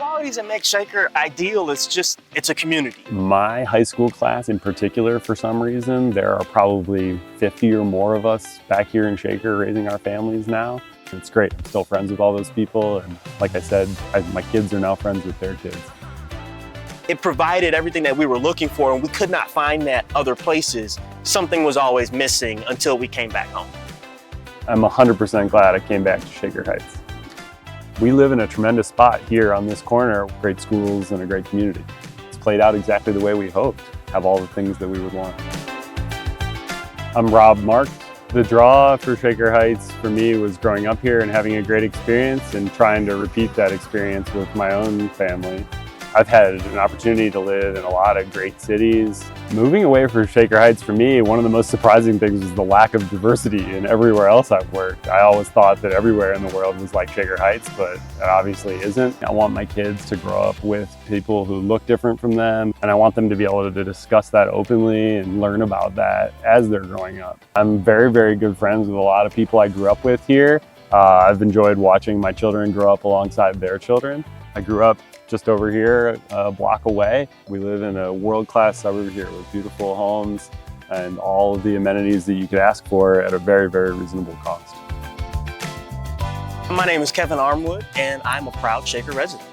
qualities that make Shaker ideal is just, it's a community. My high school class in particular, for some reason, there are probably 50 or more of us back here in Shaker raising our families now. It's great. I'm still friends with all those people. And like I said, my kids are now friends with their kids. It provided everything that we were looking for, and we could not find that other places. Something was always missing until we came back home. I'm 100% glad I came back to Shaker Heights. We live in a tremendous spot here on this corner, great schools and a great community. It's played out exactly the way we hoped, have all the things that we would want. I'm Rob Marks. The draw for Shaker Heights for me was growing up here and having a great experience and trying to repeat that experience with my own family. I've had an opportunity to live in a lot of great cities. Moving away from Shaker Heights for me, one of the most surprising things was the lack of diversity in everywhere else I've worked. I always thought that everywhere in the world was like Shaker Heights, but it obviously isn't. I want my kids to grow up with people who look different from them, and I want them to be able to discuss that openly and learn about that as they're growing up. I'm very, very good friends with a lot of people I grew up with here. I've enjoyed watching my children grow up alongside their children. I grew up just over here, a block away. We live in a world-class suburb here with beautiful homes and all of the amenities that you could ask for at a very, very reasonable cost. My name is Kevin Armwood, and I'm a proud Shaker resident.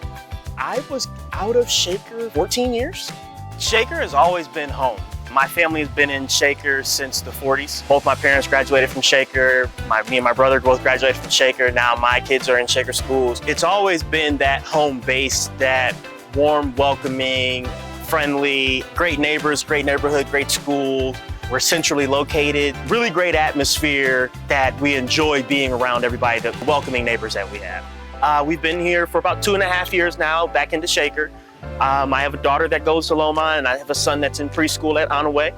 I was out of Shaker 14 years. Shaker has always been home. My family has been in Shaker since the 40s. Both my parents graduated from Shaker. Me and my brother both graduated from Shaker. Now my kids are in Shaker schools. It's always been that home base, that warm, welcoming, friendly, great neighbors, great neighborhood, great school. We're centrally located, really great atmosphere that we enjoy being around everybody, the welcoming neighbors that we have. We've been here for about 2.5 years now, back into Shaker. I have a daughter that goes to Loma, and I have a son that's in preschool at Onaway.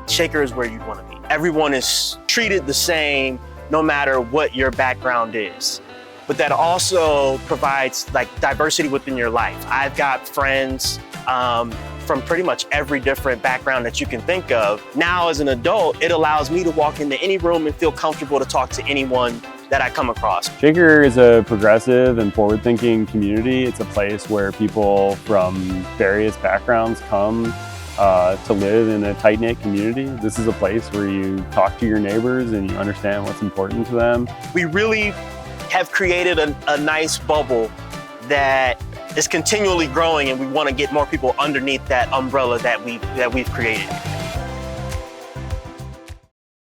Shaker is where you want to be. Everyone is treated the same, no matter what your background is. But that also provides like diversity within your life. I've got friends from pretty much every different background that you can think of. Now as an adult, it allows me to walk into any room and feel comfortable to talk to anyone that I come across. Shaker is a progressive and forward-thinking community. It's a place where people from various backgrounds come to live in a tight-knit community. This is a place where you talk to your neighbors and you understand what's important to them. We really have created a nice bubble that is continually growing, and we want to get more people underneath that umbrella that we've created.